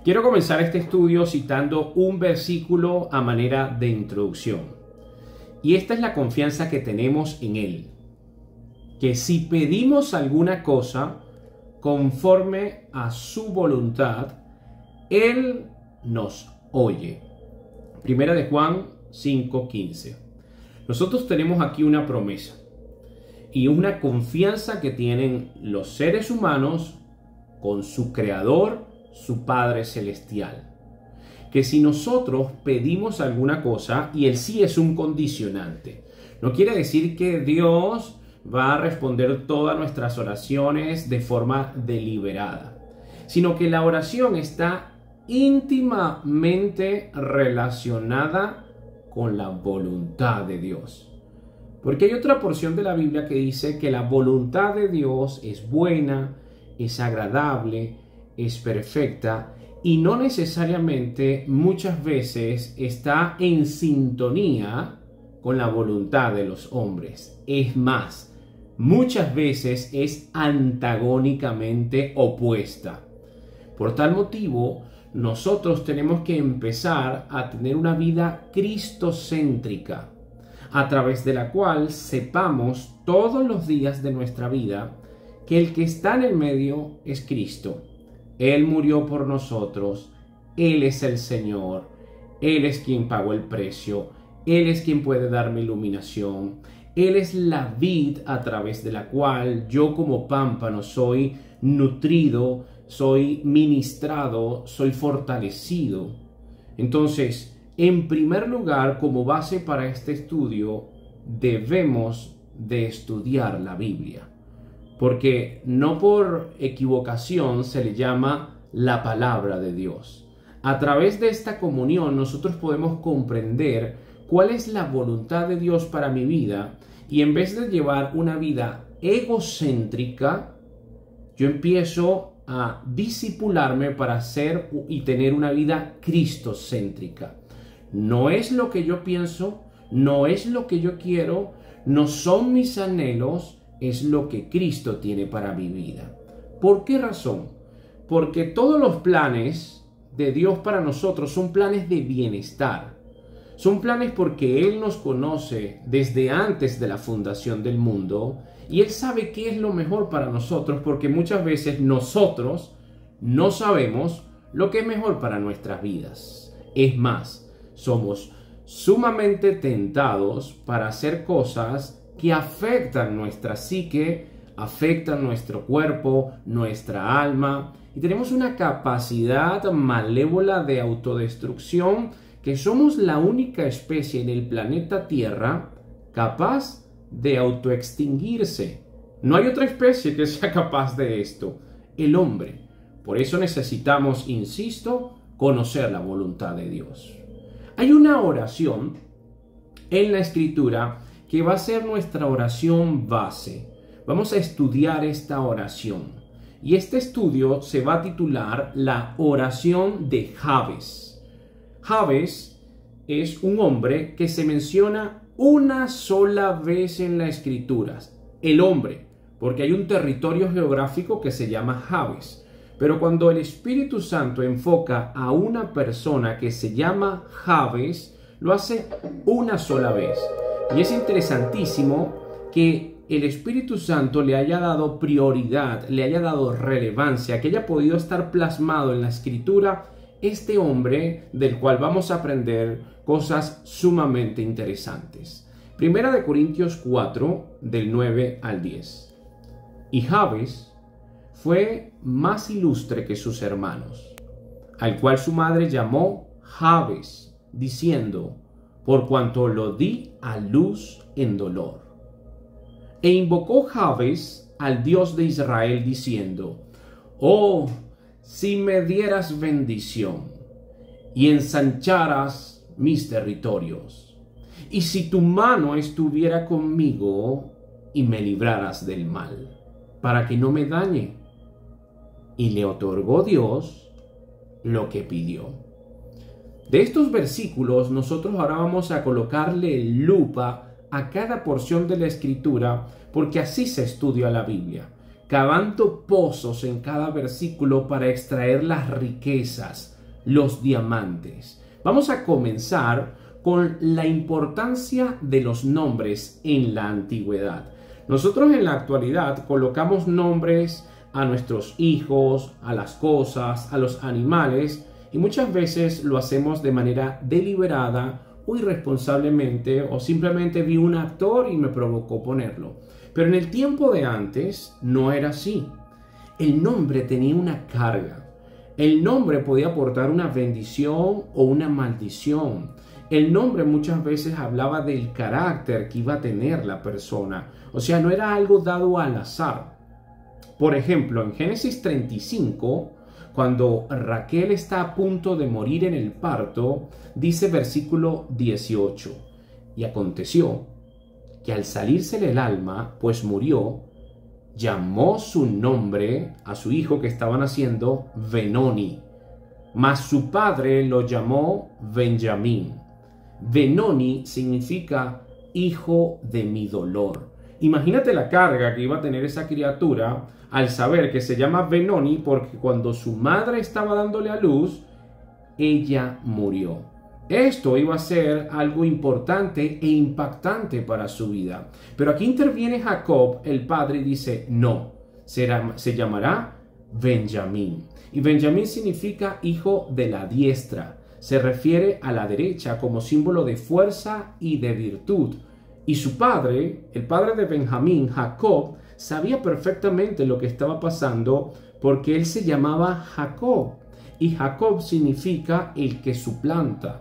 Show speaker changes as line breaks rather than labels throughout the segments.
Quiero comenzar este estudio citando un versículo a manera de introducción. Y esta es la confianza que tenemos en Él. Que si pedimos alguna cosa conforme a su voluntad, Él nos oye. Primera de Juan 5:15. Nosotros tenemos aquí una promesa y una confianza que tienen los seres humanos con su Creador, su Padre Celestial. Que si nosotros pedimos alguna cosa, y el sí es un condicionante, no quiere decir que Dios va a responder todas nuestras oraciones de forma deliberada, sino que la oración está íntimamente relacionada con la voluntad de Dios. Porque hay otra porción de la Biblia que dice que la voluntad de Dios es buena, es agradable, es perfecta y no necesariamente muchas veces está en sintonía con la voluntad de los hombres. Es más, muchas veces es antagónicamente opuesta. Por tal motivo, nosotros tenemos que empezar a tener una vida cristocéntrica, a través de la cual sepamos todos los días de nuestra vida que el que está en el medio es Cristo. Él murió por nosotros, Él es el Señor, Él es quien pagó el precio, Él es quien puede darme iluminación, Él es la vid a través de la cual yo como pámpano soy nutrido, soy ministrado, soy fortalecido. Entonces, en primer lugar, como base para este estudio, debemos de estudiar la Biblia. Porque no por equivocación se le llama la palabra de Dios. A través de esta comunión nosotros podemos comprender cuál es la voluntad de Dios para mi vida y en vez de llevar una vida egocéntrica, yo empiezo a discipularme para hacer y tener una vida cristocéntrica. No es lo que yo pienso, no es lo que yo quiero, no son mis anhelos, es lo que Cristo tiene para mi vida. ¿Por qué razón? Porque todos los planes de Dios para nosotros son planes de bienestar. Son planes porque Él nos conoce desde antes de la fundación del mundo y Él sabe qué es lo mejor para nosotros porque muchas veces nosotros no sabemos lo que es mejor para nuestras vidas. Es más, somos sumamente tentados para hacer cosas que afectan nuestra psique, afectan nuestro cuerpo, nuestra alma, y tenemos una capacidad malévola de autodestrucción que somos la única especie en el planeta Tierra capaz de autoextinguirse. No hay otra especie que sea capaz de esto, el hombre. Por eso necesitamos, insisto, conocer la voluntad de Dios. Hay una oración en la Escritura que va a ser nuestra oración base. Vamos a estudiar esta oración. Y este estudio se va a titular La oración de Jabes. Jabes es un hombre que se menciona una sola vez en la Escritura. El hombre, porque hay un territorio geográfico que se llama Jabes. Pero cuando el Espíritu Santo enfoca a una persona que se llama Jabes, lo hace una sola vez. Y es interesantísimo que el Espíritu Santo le haya dado prioridad, le haya dado relevancia, que haya podido estar plasmado en la Escritura este hombre del cual vamos a aprender cosas sumamente interesantes. Primera de Corintios 4, del 9 al 10. Y Jabes fue más ilustre que sus hermanos, al cual su madre llamó Jabes, diciendo: por cuanto lo di a luz en dolor. E invocó Jabes al Dios de Israel diciendo: oh, si me dieras bendición y ensancharas mis territorios, y si tu mano estuviera conmigo y me libraras del mal, para que no me dañe. Y le otorgó Dios lo que pidió. De estos versículos nosotros ahora vamos a colocarle lupa a cada porción de la Escritura porque así se estudia la Biblia. cavando pozos en cada versículo para extraer las riquezas, los diamantes. Vamos a comenzar con la importancia de los nombres en la antigüedad. Nosotros en la actualidad colocamos nombres a nuestros hijos, a las cosas, a los animales, y muchas veces lo hacemos de manera deliberada o irresponsablemente, o simplemente vi un actor y me provocó ponerlo. Pero en el tiempo de antes no era así. El nombre tenía una carga. El nombre podía aportar una bendición o una maldición. El nombre muchas veces hablaba del carácter que iba a tener la persona. O sea, no era algo dado al azar. Por ejemplo, en Génesis 35, cuando Raquel está a punto de morir en el parto, dice versículo 18: y aconteció que al salírsele el alma, pues murió, llamó su nombre a su hijo que estaba naciendo Benoni, mas su padre lo llamó Benjamín. Benoni significa hijo de mi dolor. Imagínate la carga que iba a tener esa criatura al saber que se llama Benoni porque cuando su madre estaba dándole a luz, ella murió. Esto iba a ser algo importante e impactante para su vida. Pero aquí interviene Jacob, el padre, y dice, no, se llamará Benjamín. Y Benjamín significa hijo de la diestra. Se refiere a la derecha como símbolo de fuerza y de virtud. Y su padre, el padre de Benjamín, Jacob, sabía perfectamente lo que estaba pasando porque él se llamaba Jacob. Y Jacob significa el que suplanta,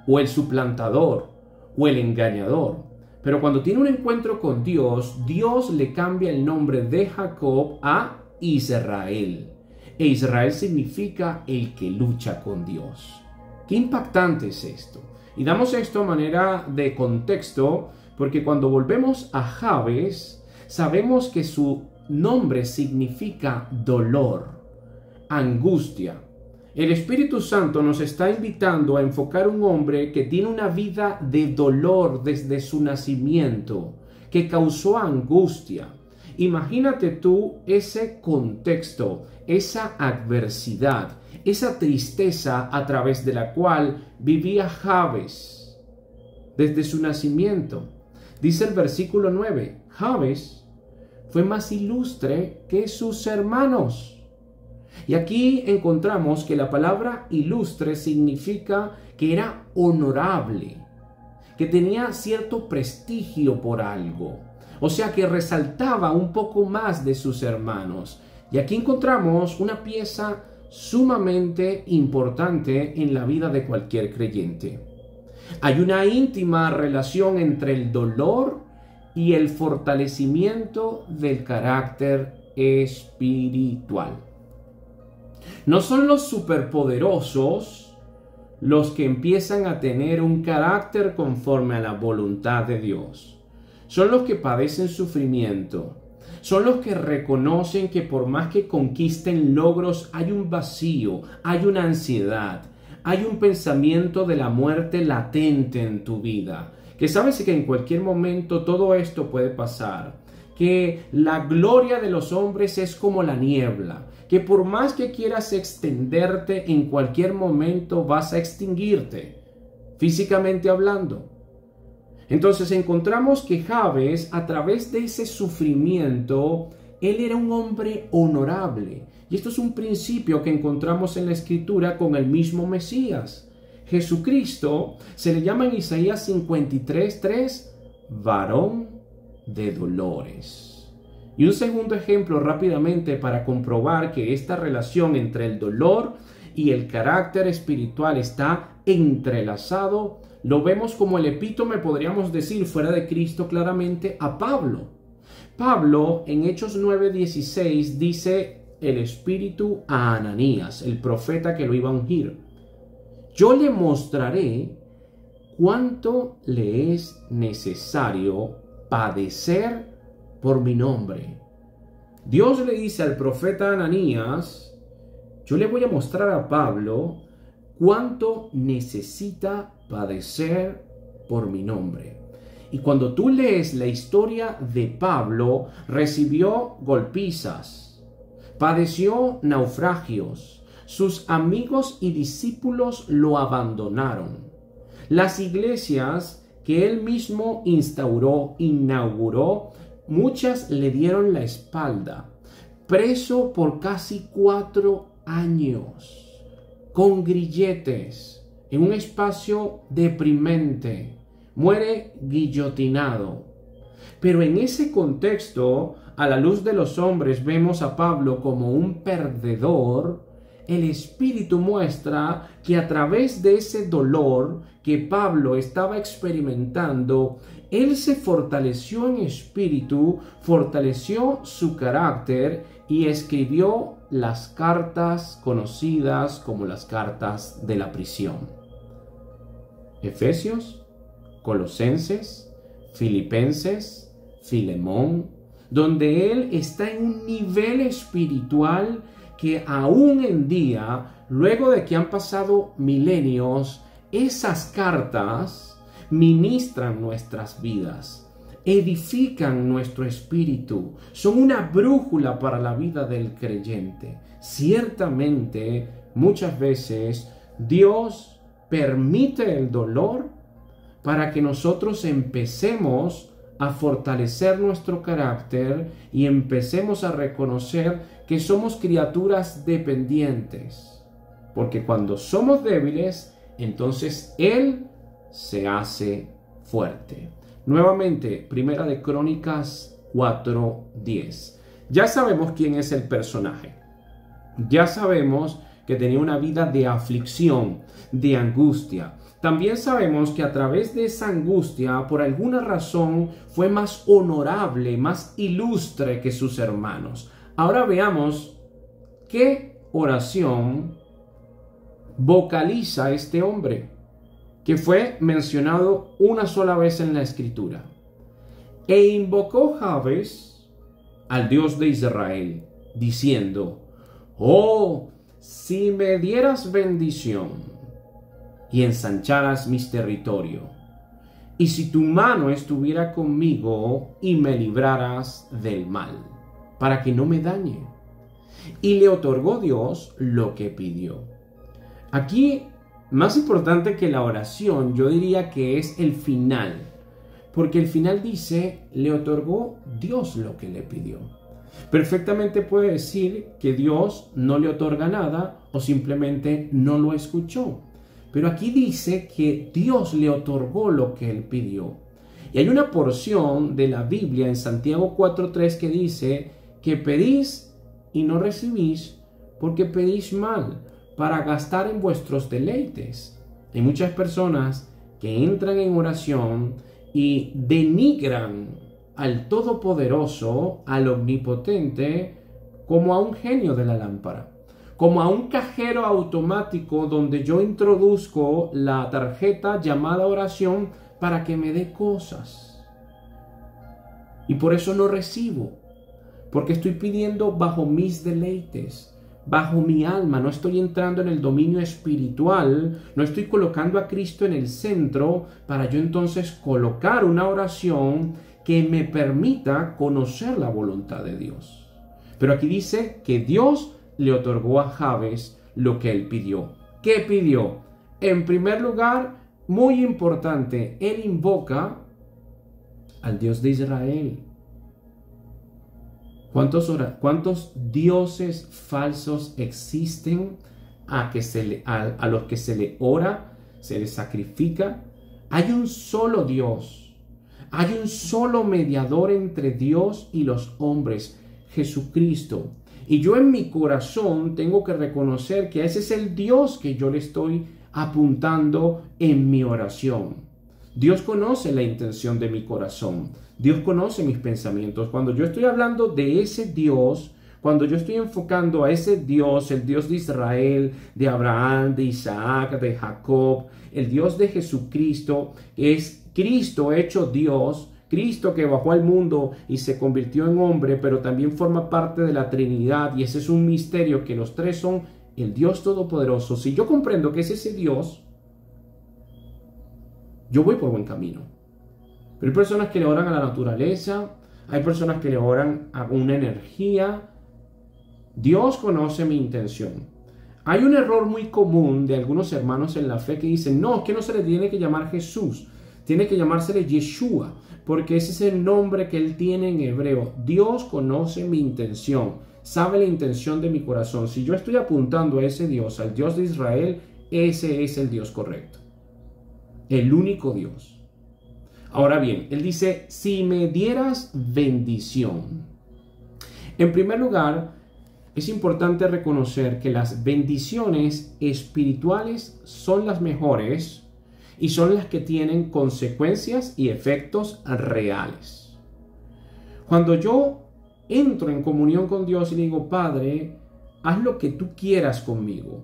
o el suplantador, o el engañador. Pero cuando tiene un encuentro con Dios, Dios le cambia el nombre de Jacob a Israel. E Israel significa el que lucha con Dios. Qué impactante es esto. Y damos esto a manera de contexto, porque cuando volvemos a Jabes, sabemos que su nombre significa dolor, angustia. El Espíritu Santo nos está invitando a enfocar un hombre que tiene una vida de dolor desde su nacimiento, que causó angustia. Imagínate tú ese contexto, esa adversidad, esa tristeza a través de la cual vivía Jabes desde su nacimiento. Dice el versículo 9, Jabes fue más ilustre que sus hermanos. Y aquí encontramos que la palabra ilustre significa que era honorable, que tenía cierto prestigio por algo, o sea que resaltaba un poco más de sus hermanos. Y aquí encontramos una pieza sumamente importante en la vida de cualquier creyente. Hay una íntima relación entre el dolor y el fortalecimiento del carácter espiritual. No son los superpoderosos los que empiezan a tener un carácter conforme a la voluntad de Dios. Son los que padecen sufrimiento. Son los que reconocen que por más que conquisten logros, hay un vacío, hay una ansiedad, hay un pensamiento de la muerte latente en tu vida. Que sabes que en cualquier momento todo esto puede pasar. Que la gloria de los hombres es como la niebla. Que por más que quieras extenderte, en cualquier momento vas a extinguirte, físicamente hablando. Entonces encontramos que Jabes, a través de ese sufrimiento, él era un hombre honorable. Y esto es un principio que encontramos en la Escritura con el mismo Mesías. Jesucristo se le llama en Isaías 53:3, varón de dolores. Y un segundo ejemplo rápidamente para comprobar que esta relación entre el dolor y el carácter espiritual está entrelazado, lo vemos como el epítome, podríamos decir, fuera de Cristo claramente, a Pablo. Pablo en Hechos 9:16 dice el Espíritu a Ananías, el profeta que lo iba a ungir: yo le mostraré cuánto le es necesario padecer por mi nombre. Dios le dice al profeta Ananías: yo le voy a mostrar a Pablo cuánto necesita padecer por mi nombre. Y cuando tú lees la historia de Pablo, recibió golpizas, padeció naufragios, sus amigos y discípulos lo abandonaron. Las iglesias que él mismo inauguró, muchas le dieron la espalda. Preso por casi 4 años, con grilletes, en un espacio deprimente, muere guillotinado. Pero en ese contexto, a la luz de los hombres, vemos a Pablo como un perdedor. El Espíritu muestra que a través de ese dolor que Pablo estaba experimentando, él se fortaleció en espíritu, fortaleció su carácter y escribió las cartas conocidas como las cartas de la prisión. Efesios, Colosenses, Filipenses, Filemón, donde él está en un nivel espiritual que aún en día, luego de que han pasado milenios, esas cartas ministran nuestras vidas, edifican nuestro espíritu, son una brújula para la vida del creyente. Ciertamente, muchas veces, Dios permite el dolor para que nosotros empecemos a fortalecer nuestro carácter y empecemos a reconocer que somos criaturas dependientes. Porque cuando somos débiles, entonces Él se hace fuerte. Nuevamente, Primera de Crónicas 4:10. Ya sabemos quién es el personaje. Ya sabemos que tenía una vida de aflicción, de angustia. También sabemos que a través de esa angustia, por alguna razón, fue más honorable, más ilustre que sus hermanos. Ahora veamos qué oración vocaliza este hombre, que fue mencionado una sola vez en la Escritura. E invocó Jabes al Dios de Israel, diciendo: «Oh, si me dieras bendición y ensancharas mis territorios, y si tu mano estuviera conmigo y me libraras del mal, para que no me dañe». Y le otorgó Dios lo que pidió. Aquí, más importante que la oración, yo diría que es el final, porque el final dice: le otorgó Dios lo que le pidió. Perfectamente puede decir que Dios no le otorga nada o simplemente no lo escuchó. Pero aquí dice que Dios le otorgó lo que él pidió. Y hay una porción de la Biblia en Santiago 4:3 que dice que pedís y no recibís porque pedís mal, para gastar en vuestros deleites. Hay muchas personas que entran en oración y denigran al Todopoderoso, al Omnipotente, como a un genio de la lámpara, como a un cajero automático donde yo introduzco la tarjeta llamada oración para que me dé cosas. Y por eso no recibo, porque estoy pidiendo bajo mis deleites, bajo mi alma. No estoy entrando en el dominio espiritual, no estoy colocando a Cristo en el centro para yo entonces colocar una oración que me permita conocer la voluntad de Dios. Pero aquí dice que Dios le otorgó a Jabes lo que él pidió. ¿Qué pidió? En primer lugar, muy importante, él invoca al Dios de Israel. ¿Cuántos dioses falsos existen a los que se le ora, se les sacrifica? Hay un solo Dios, hay un solo mediador entre Dios y los hombres, Jesucristo. Y yo en mi corazón tengo que reconocer que ese es el Dios que yo le estoy apuntando en mi oración. Dios conoce la intención de mi corazón. Dios conoce mis pensamientos. Cuando yo estoy hablando de ese Dios, cuando yo estoy enfocando a ese Dios, el Dios de Israel, de Abraham, de Isaac, de Jacob, el Dios de Jesucristo, es Cristo hecho Dios, Cristo que bajó al mundo y se convirtió en hombre, pero también forma parte de la Trinidad, y ese es un misterio que los tres son el Dios Todopoderoso. Si yo comprendo que es ese Dios, yo voy por buen camino. Pero hay personas que le oran a la naturaleza, hay personas que le oran a una energía. Dios conoce mi intención. Hay un error muy común de algunos hermanos en la fe que dicen, no, es que no se le tiene que llamar Jesús, tiene que llamársele Yeshua, porque ese es el nombre que él tiene en hebreo. Dios conoce mi intención, sabe la intención de mi corazón. Si yo estoy apuntando a ese Dios, al Dios de Israel, ese es el Dios correcto, el único Dios. Ahora bien, él dice, si me dieras bendición. En primer lugar, es importante reconocer que las bendiciones espirituales son las mejores y son las que tienen consecuencias y efectos reales. Cuando yo entro en comunión con Dios y le digo, Padre, haz lo que tú quieras conmigo.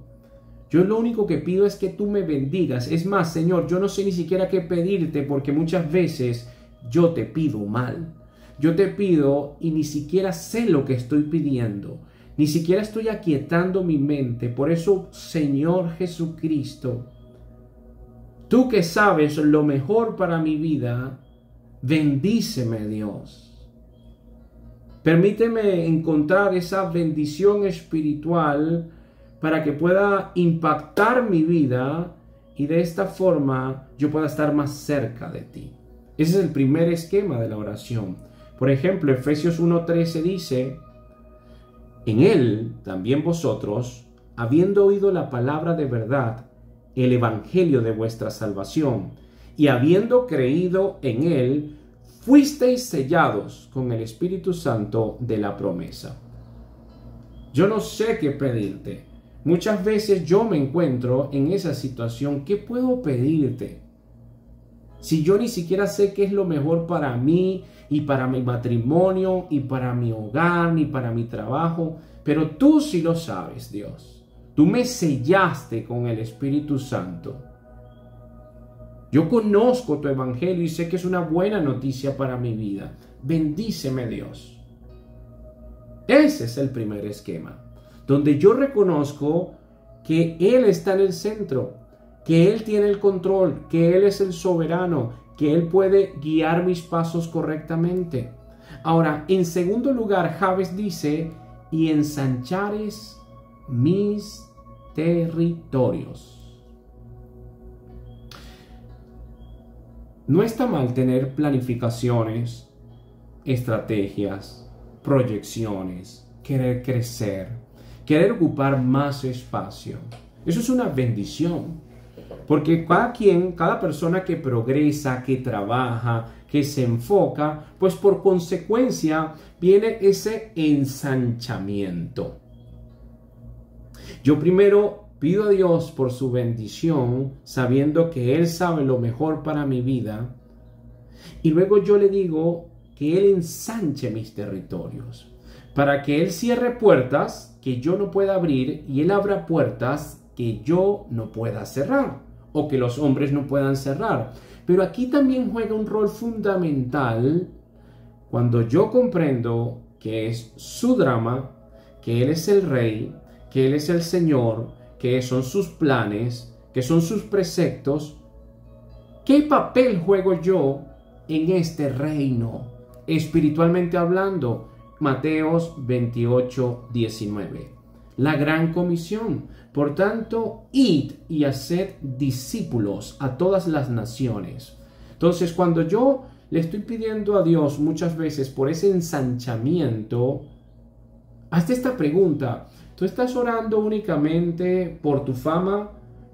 Yo lo único que pido es que tú me bendigas. Es más, Señor, yo no sé ni siquiera qué pedirte porque muchas veces yo te pido mal. Yo te pido y ni siquiera sé lo que estoy pidiendo. Ni siquiera estoy aquietando mi mente. Por eso, Señor Jesucristo, tú que sabes lo mejor para mi vida, bendíceme, Dios. Permíteme encontrar esa bendición espiritual para que pueda impactar mi vida y de esta forma yo pueda estar más cerca de ti. Ese es el primer esquema de la oración. Por ejemplo, Efesios 1:13 dice, en él también vosotros, habiendo oído la palabra de verdad, el evangelio de vuestra salvación, y habiendo creído en él, fuisteis sellados con el Espíritu Santo de la promesa. Yo no sé qué pedirte. Muchas veces yo me encuentro en esa situación. ¿Qué puedo pedirte? Si yo ni siquiera sé qué es lo mejor para mí y para mi matrimonio y para mi hogar ni para mi trabajo, pero tú sí lo sabes, Dios. Tú me sellaste con el Espíritu Santo. Yo conozco tu evangelio y sé que es una buena noticia para mi vida. Bendíceme, Dios. Ese es el primer esquema, donde yo reconozco que Él está en el centro, que Él tiene el control, que Él es el soberano, que Él puede guiar mis pasos correctamente. Ahora, en segundo lugar, Jabes dice, y ensanchares mis territorios. No está mal tener planificaciones, estrategias, proyecciones, querer crecer, querer ocupar más espacio. Eso es una bendición. Porque cada persona que progresa, que trabaja, que se enfoca, pues por consecuencia viene ese ensanchamiento. Yo primero pido a Dios por su bendición, sabiendo que Él sabe lo mejor para mi vida. Y luego yo le digo que Él ensanche mis territorios, para que Él cierre puertas que yo no pueda abrir y Él abra puertas que yo no pueda cerrar, o que los hombres no puedan cerrar. Pero aquí también juega un rol fundamental cuando yo comprendo que es su drama, que Él es el Rey, que Él es el Señor, que son sus planes, que son sus preceptos. ¿Qué papel juego yo en este reino, espiritualmente hablando? Mateos 28:19. La gran comisión. Por tanto, id y haced discípulos a todas las naciones. Entonces, cuando yo le estoy pidiendo a Dios muchas veces por ese ensanchamiento, hazte esta pregunta. ¿Tú estás orando únicamente por tu fama,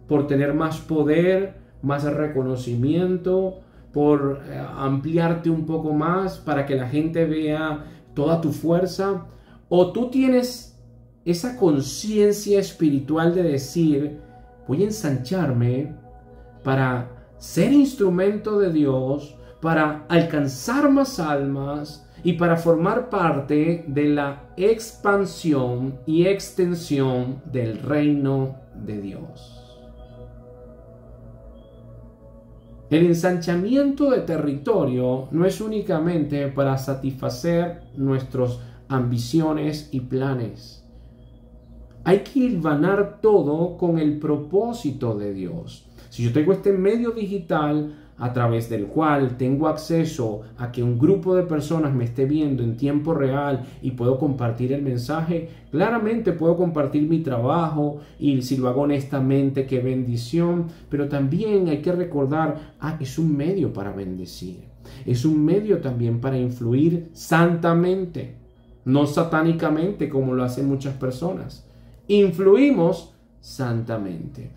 por tener más poder, más reconocimiento, por ampliarte un poco más para que la gente vea toda tu fuerza? ¿O tú tienes esa conciencia espiritual de decir, voy a ensancharme para ser instrumento de Dios, para alcanzar más almas y para formar parte de la expansión y extensión del reino de Dios? El ensanchamiento de territorio no es únicamente para satisfacer nuestras ambiciones y planes. Hay que hilvanar todo con el propósito de Dios. Si yo tengo este medio digital, a través del cual tengo acceso a que un grupo de personas me esté viendo en tiempo real y puedo compartir el mensaje, claramente puedo compartir mi trabajo y si lo hago honestamente, qué bendición, pero también hay que recordar, es un medio para bendecir, es un medio también para influir santamente, no satánicamente como lo hacen muchas personas. Influimos santamente.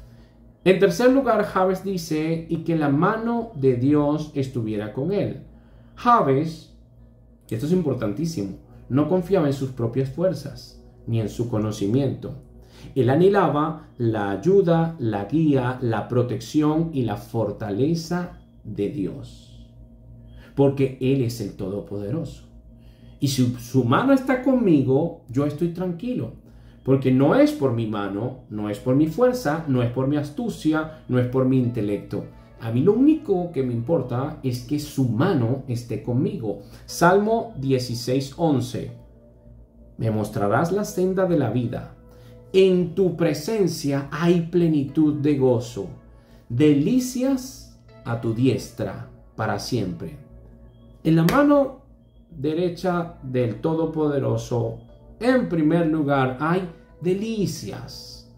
En tercer lugar, Jabes dice, y que la mano de Dios estuviera con él. Jabes, y esto es importantísimo, no confiaba en sus propias fuerzas, ni en su conocimiento. Él anhelaba la ayuda, la guía, la protección y la fortaleza de Dios. Porque Él es el Todopoderoso. Y si su mano está conmigo, yo estoy tranquilo. Porque no es por mi mano, no es por mi fuerza, no es por mi astucia, no es por mi intelecto. A mí lo único que me importa es que su mano esté conmigo. Salmo 16:11. Me mostrarás la senda de la vida. En tu presencia hay plenitud de gozo. Delicias a tu diestra para siempre. En la mano derecha del Todopoderoso, en primer lugar, hay delicias.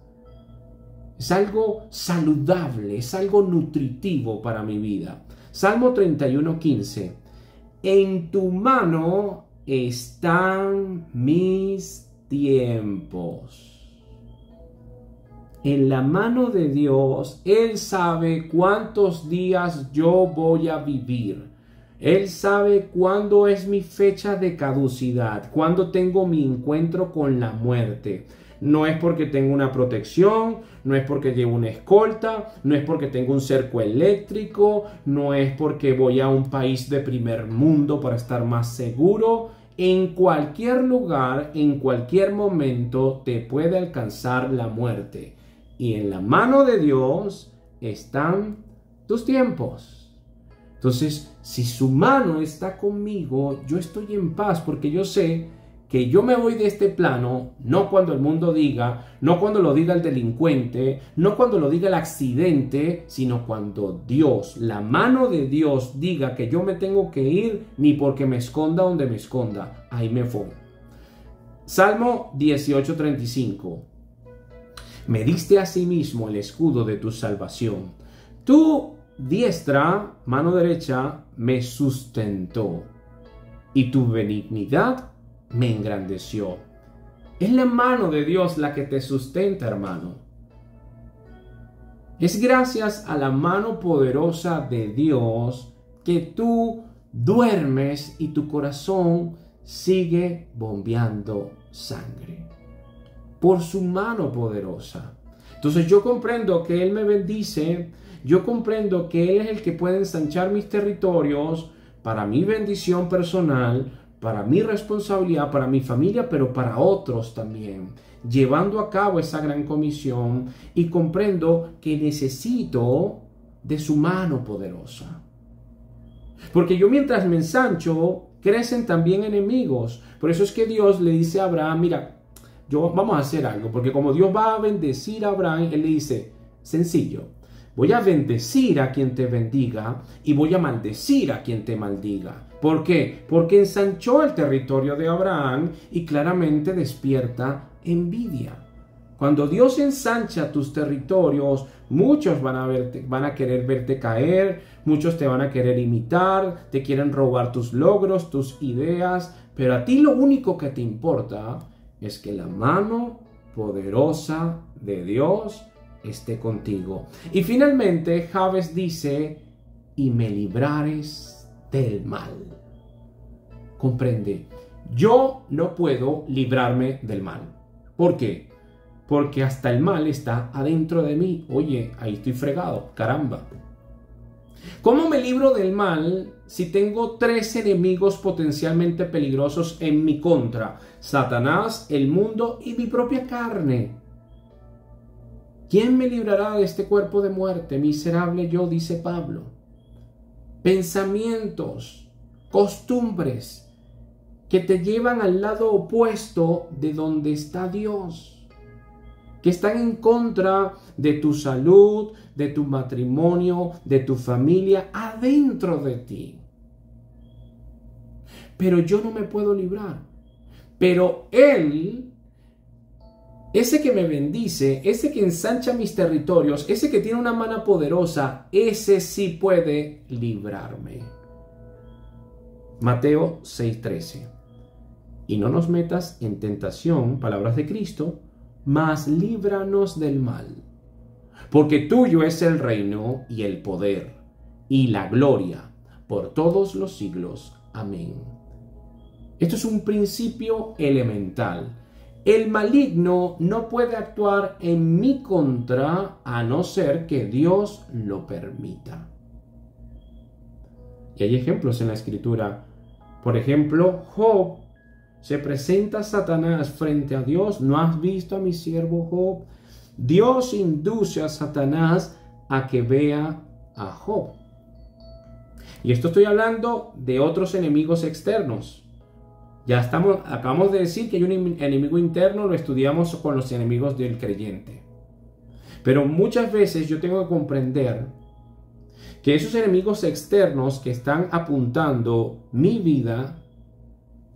Es algo saludable, es algo nutritivo para mi vida. Salmo 31:15. En tu mano están mis tiempos. En la mano de Dios, Él sabe cuántos días yo voy a vivir. Él sabe cuándo es mi fecha de caducidad, cuándo tengo mi encuentro con la muerte. No es porque tengo una protección, no es porque llevo una escolta, no es porque tengo un cerco eléctrico, no es porque voy a un país de primer mundo para estar más seguro. En cualquier lugar, en cualquier momento, te puede alcanzar la muerte. Y en la mano de Dios están tus tiempos. Entonces, si su mano está conmigo, yo estoy en paz porque yo sé que yo me voy de este plano, no cuando el mundo diga, no cuando lo diga el delincuente, no cuando lo diga el accidente, sino cuando Dios, la mano de Dios diga que yo me tengo que ir, ni porque me esconda donde me esconda, ahí me voy. Salmo 18:35. Me diste a sí mismo el escudo de tu salvación. Tu diestra, mano derecha, me sustentó, y tu benignidad me engrandeció. Es la mano de Dios la que te sustenta, hermano. Es gracias a la mano poderosa de Dios que tú duermes y tu corazón sigue bombeando sangre. Por su mano poderosa. Entonces yo comprendo que Él me bendice, yo comprendo que Él es el que puede ensanchar mis territorios para mi bendición personal, para mi responsabilidad, para mi familia, pero para otros también, llevando a cabo esa gran comisión, y comprendo que necesito de su mano poderosa. Porque yo mientras me ensancho, crecen también enemigos. Por eso es que Dios le dice a Abraham, mira, vamos a hacer algo, porque como Dios va a bendecir a Abraham, Él le dice, sencillo, voy a bendecir a quien te bendiga y voy a maldecir a quien te maldiga. ¿Por qué? Porque ensanchó el territorio de Abraham y claramente despierta envidia. Cuando Dios ensancha tus territorios, muchos van a querer verte caer, muchos te van a querer imitar, te quieren robar tus logros, tus ideas, pero a ti lo único que te importa es que la mano poderosa de Dios esté contigo. Y finalmente, Jabes dice, y me librares del mal. Comprende, yo no puedo librarme del mal. ¿Por qué? Porque hasta el mal está adentro de mí. Oye, ahí estoy fregado, caramba. ¿Cómo me libro del mal si tengo 3 enemigos potencialmente peligrosos en mi contra? Satanás, el mundo y mi propia carne. ¿Quién me librará de este cuerpo de muerte? Miserable yo, dice Pablo. Pensamientos, costumbres que te llevan al lado opuesto de donde está Dios. que están en contra de tu salud, de tu matrimonio, de tu familia, adentro de ti. Pero yo no me puedo librar. Pero Él, ese que me bendice, ese que ensancha mis territorios, ese que tiene una mano poderosa, ese sí puede librarme. Mateo 6:13. Y no nos metas en tentación, palabras de Cristo, mas líbranos del mal. Porque tuyo es el reino y el poder y la gloria por todos los siglos. Amén. Esto es un principio elemental. El maligno no puede actuar en mi contra a no ser que Dios lo permita. Y hay ejemplos en la Escritura. Por ejemplo, Job, se presenta Satanás frente a Dios. ¿No has visto a mi siervo Job? Dios induce a Satanás a que vea a Job. Y esto estoy hablando de otros enemigos externos. Acabamos de decir que hay un enemigo interno, lo estudiamos con los enemigos del creyente. Pero muchas veces yo tengo que comprender que esos enemigos externos que están apuntando mi vida,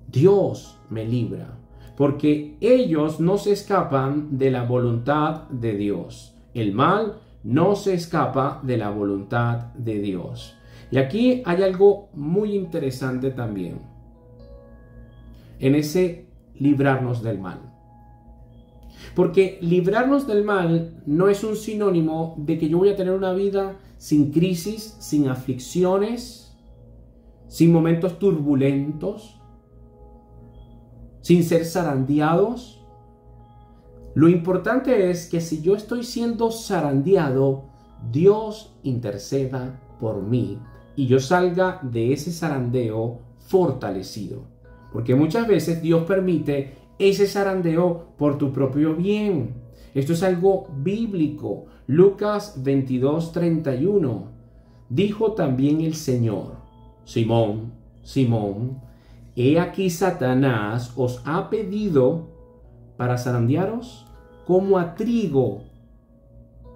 Dios me libra. Porque ellos no se escapan de la voluntad de Dios. El mal no se escapa de la voluntad de Dios. Y aquí hay algo muy interesante también. En ese librarnos del mal. Porque librarnos del mal no es un sinónimo de que yo voy a tener una vida sin crisis, sin aflicciones, sin momentos turbulentos, sin ser zarandeados. Lo importante es que si yo estoy siendo zarandeado, Dios interceda por mí y yo salga de ese zarandeo fortalecido. Porque muchas veces Dios permite ese zarandeo por tu propio bien. Esto es algo bíblico. Lucas 22:31. Dijo también el Señor: Simón, Simón, he aquí Satanás os ha pedido para zarandearos como a trigo.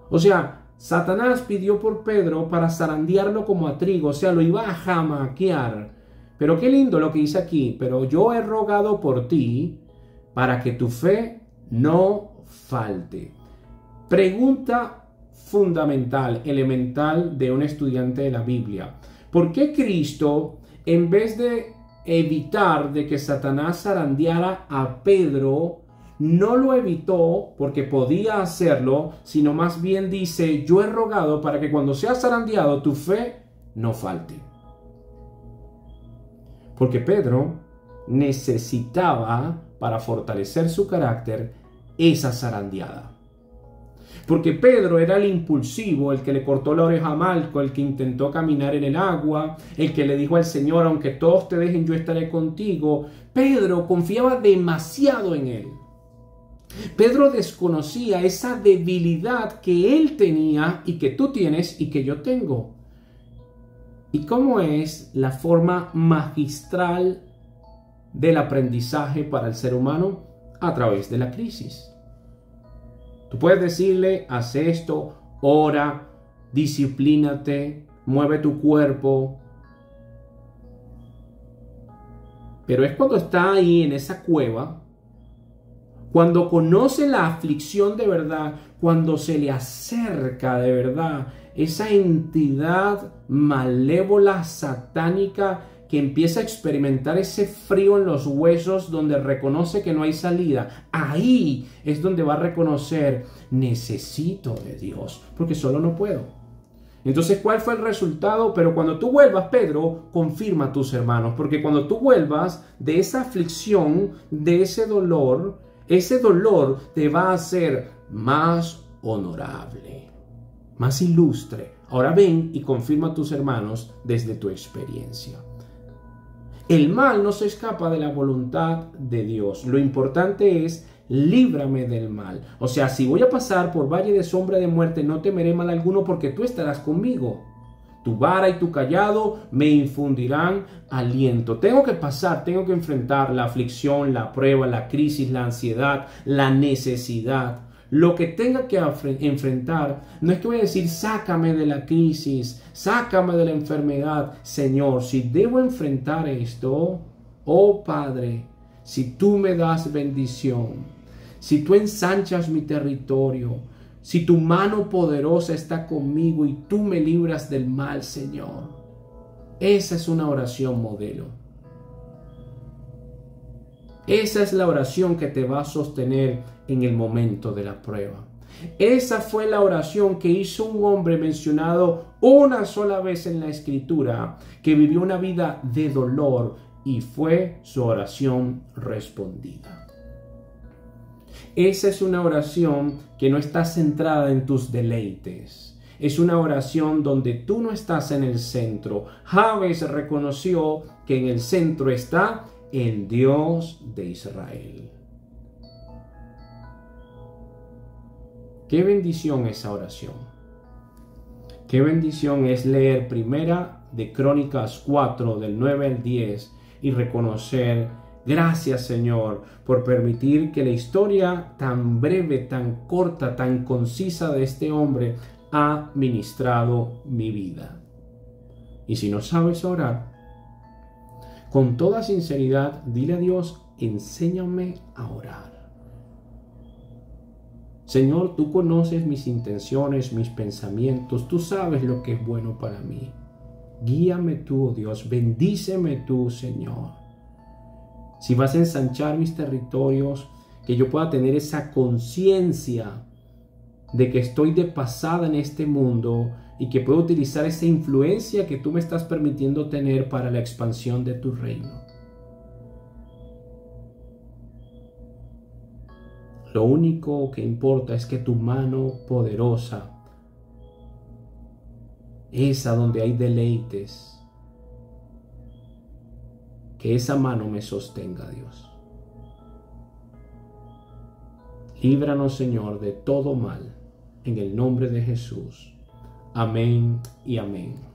O sea, Satanás pidió por Pedro para zarandearlo como a trigo. O sea, lo iba a jamaquear. Pero qué lindo lo que dice aquí. Pero yo he rogado por ti para que tu fe no falte. Pregunta fundamental, elemental de un estudiante de la Biblia. ¿Por qué Cristo, en vez de evitar de que Satanás zarandeara a Pedro, no lo evitó porque podía hacerlo, sino más bien dice: yo he rogado para que cuando seas zarandeado tu fe no falte? Porque Pedro necesitaba, para fortalecer su carácter, esa zarandeada. Porque Pedro era el impulsivo, el que le cortó la oreja a Malco, el que intentó caminar en el agua, el que le dijo al Señor: aunque todos te dejen, yo estaré contigo. Pedro confiaba demasiado en él. Pedro desconocía esa debilidad que él tenía y que tú tienes y que yo tengo. ¿Y cómo es la forma magistral del aprendizaje para el ser humano? A través de la crisis. Tú puedes decirle: haz esto, ora, disciplínate, mueve tu cuerpo. Pero es cuando está ahí en esa cueva, cuando conoce la aflicción de verdad, cuando se le acerca de verdad esa entidad malévola, satánica, que empieza a experimentar ese frío en los huesos, donde reconoce que no hay salida. Ahí es donde va a reconocer: necesito de Dios, porque solo no puedo. Entonces, ¿cuál fue el resultado? Pero cuando tú vuelvas, Pedro, confirma a tus hermanos, porque cuando tú vuelvas de esa aflicción, de ese dolor te va a hacer más honorable, más ilustre. Ahora ven y confirma a tus hermanos desde tu experiencia. El mal no se escapa de la voluntad de Dios. Lo importante es: líbrame del mal. O sea, si voy a pasar por valle de sombra de muerte, no temeré mal alguno, porque tú estarás conmigo. Tu vara y tu cayado me infundirán aliento. Tengo que pasar, tengo que enfrentar la aflicción, la prueba, la crisis, la ansiedad, la necesidad. lo que tenga que enfrentar, no es que voy a decir, sácame de la crisis, sácame de la enfermedad. Señor, si debo enfrentar esto, oh Padre, si tú me das bendición, si tú ensanchas mi territorio, si tu mano poderosa está conmigo y tú me libras del mal, Señor. Esa es una oración modelo. Esa es la oración que te va a sostener en el momento de la prueba. Esa fue la oración que hizo un hombre mencionado una sola vez en la Escritura, que vivió una vida de dolor y fue su oración respondida. Esa es una oración que no está centrada en tus deleites. Es una oración donde tú no estás en el centro. Jabes reconoció que en el centro está el Dios de Israel. Qué bendición esa oración. Qué bendición es leer Primera de Crónicas 4 del 9 al 10 y reconocer: gracias, Señor, por permitir que la historia tan breve, tan corta, tan concisa de este hombre ha ministrado mi vida. Y si no sabes orar, con toda sinceridad, dile a Dios: enséñame a orar. Señor, tú conoces mis intenciones, mis pensamientos, tú sabes lo que es bueno para mí. Guíame tú, oh Dios, bendíceme tú, Señor. Si vas a ensanchar mis territorios, que yo pueda tener esa conciencia de que estoy de pasada en este mundo y que puedo utilizar esa influencia que tú me estás permitiendo tener para la expansión de tu reino. Lo único que importa es que tu mano poderosa, esa donde hay deleites, que esa mano me sostenga, Dios. Líbranos, Señor, de todo mal, en el nombre de Jesús. Amén y amén.